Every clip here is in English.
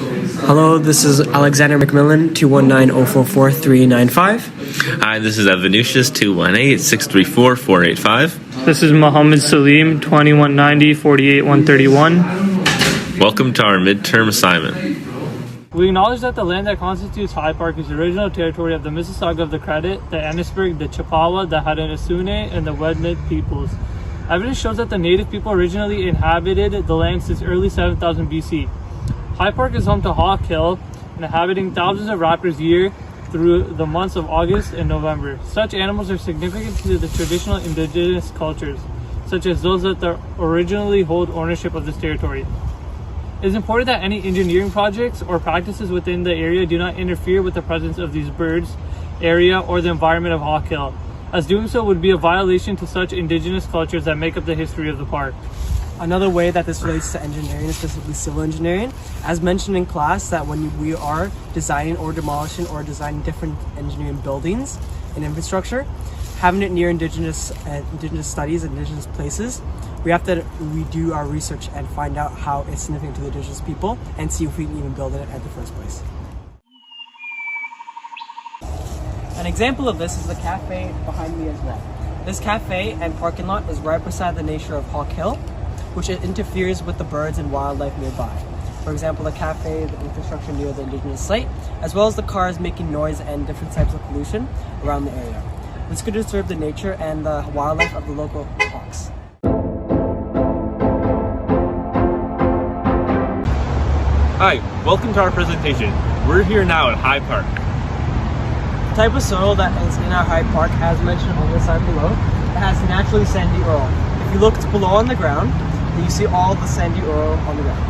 Hello, this is Alexander McMillan, 219-044-395. Hi, this is Evanucius, 218-634-485. This is Mohammed Salim, 2190-48-131. Welcome to our midterm assignment. We acknowledge that the land that constitutes High Park is the original territory of the Mississauga of the Credit, the Annisburg, the Chippewa, the Haudenosaunee, and the Wendat peoples. Evidence shows that the native people originally inhabited the land since early 7000 BC. High Park is home to Hawk Hill, inhabiting thousands of raptors a year through the months of August and November. Such animals are significant to the traditional indigenous cultures, such as those that originally hold ownership of this territory. It is important that any engineering projects or practices within the area do not interfere with the presence of these birds, area, or the environment of Hawk Hill, as doing so would be a violation to such indigenous cultures that make up the history of the park. Another way that this relates to engineering, specifically civil engineering, as mentioned in class, that when we are designing or demolishing or designing different engineering buildings and infrastructure, having it near indigenous studies, indigenous places, we have to redo our research and find out how it's significant to the indigenous people and see if we can even build it at the first place. An example of this is the cafe behind me as well. This cafe and parking lot is right beside the nature of Hawk Hill, which interferes with the birds and wildlife nearby. For example, the cafe, the infrastructure near the indigenous site, as well as the cars making noise and different types of pollution around the area. This could disturb the nature and the wildlife of the local hawks. Hi, welcome to our presentation. We're here now at High Park. The type of soil that is in our High Park, as mentioned on the side below, it has naturally sandy oil. If you look below on the ground, you see all the sandy oil on the ground.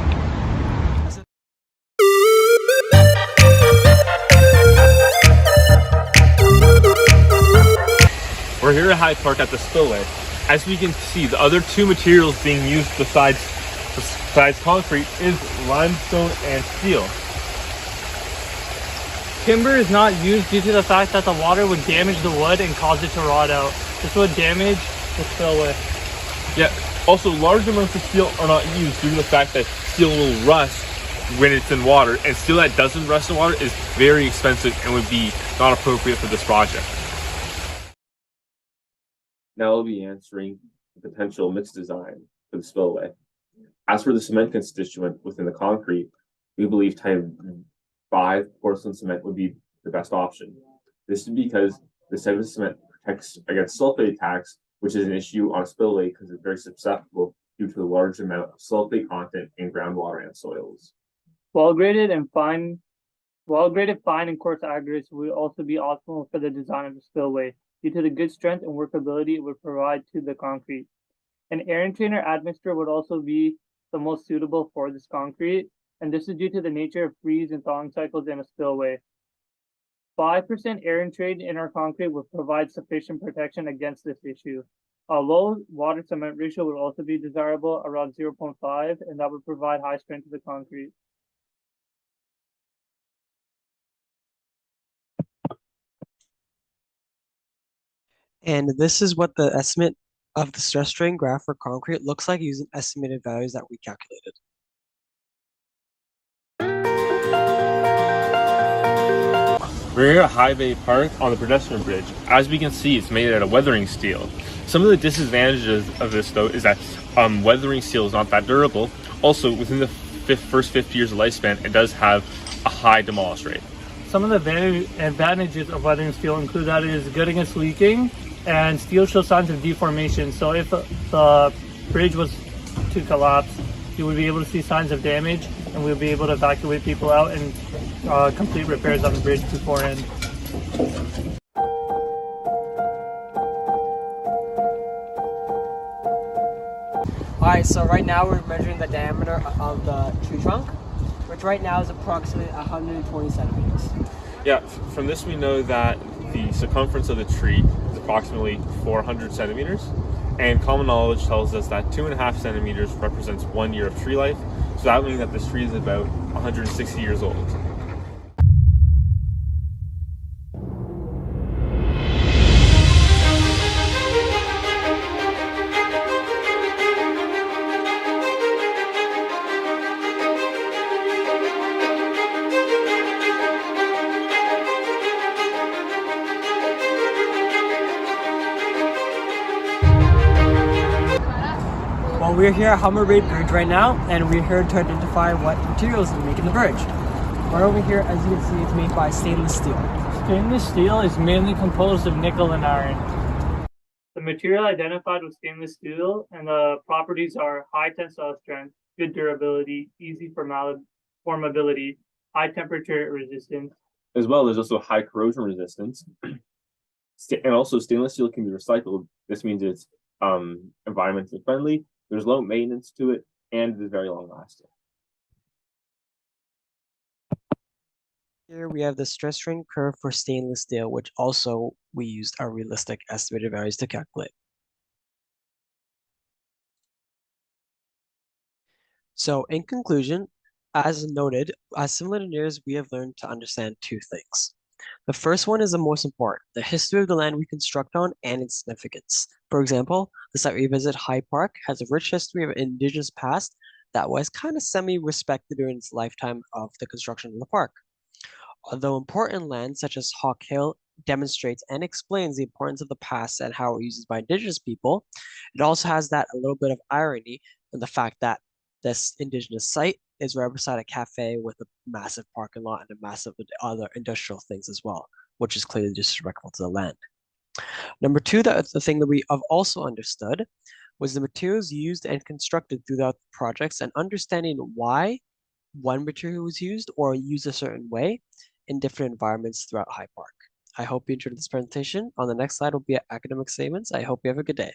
We're here at High Park at the spillway. As we can see, the other two materials being used besides concrete is limestone and steel. Timber is not used due to the fact that the water would damage the wood and cause it to rot out. This would damage the spillway. Yeah, also large amounts of steel are not used due to the fact that steel will rust when it's in water, and steel that doesn't rust in water is very expensive and would be not appropriate for this project. Now I'll be answering the potential mix design for the spillway. As for the cement constituent within the concrete, we believe type 5 porcelain cement would be the best option. This is because the type of cement protects against sulfate attacks, which is an issue on a spillway because it's very susceptible due to the large amount of sulfate content in groundwater and soils. Well-graded fine and coarse aggregates would also be optimal for the design of the spillway due to the good strength and workability it would provide to the concrete. An air entrainer admixture would also be the most suitable for this concrete, and this is due to the nature of freeze and thawing cycles in a spillway. 5% air entrain in our concrete would provide sufficient protection against this issue. A low water cement ratio would also be desirable, around 0.5, and that would provide high strength to the concrete. And this is what the estimate of the stress strain graph for concrete looks like using estimated values that we calculated. We're here at High Bay Park on the pedestrian bridge. As we can see, it's made out of weathering steel. Some of the disadvantages of this, though, is that weathering steel is not that durable. Also, within the first 50 years of lifespan, it does have a high demolish rate. Some of the advantages of weathering steel include that it is good against leaking, and steel shows signs of deformation. So if the bridge was to collapse, you would be able to see signs of damage, and we'll be able to evacuate people out and complete repairs on the bridge beforehand. Alright, so right now we're measuring the diameter of the tree trunk, which right now is approximately 120 centimeters. Yeah, from this we know that the circumference of the tree is approximately 400 centimeters, and common knowledge tells us that 2.5 centimeters represents 1 year of tree life, so that means that this tree is about 160 years old. We're here at Hummer Bay Bridge right now, and we're here to identify what materials are making the bridge. Right over here, as you can see, it's made by stainless steel. Stainless steel is mainly composed of nickel and iron. The material identified with stainless steel and the properties are high tensile strength, good durability, easy formability, high temperature resistance. As well, there's also high corrosion resistance. And also stainless steel can be recycled. This means it's environmentally friendly, there's low maintenance to it, and it is very long lasting. Here we have the stress strain curve for stainless steel, which also we used our realistic estimated values to calculate. So in conclusion, as noted, as civil engineers, we have learned to understand two things. The first one is the most important, the history of the land we construct on and its significance. For example, the site we visit, High Park, has a rich history of indigenous past that was kind of semi-respected during its lifetime of the construction of the park. Although important land such as Hawk Hill demonstrates and explains the importance of the past and how it uses by indigenous people, it also has that a little bit of irony in the fact that this indigenous site is right beside a cafe with a massive parking lot and a massive other industrial things as well, which is clearly disrespectful to the land. Number two, the thing that we have also understood was the materials used and constructed throughout the projects and understanding why one material was used or used a certain way in different environments throughout High Park. I hope you enjoyed this presentation. On the next slide will be academic statements. I hope you have a good day.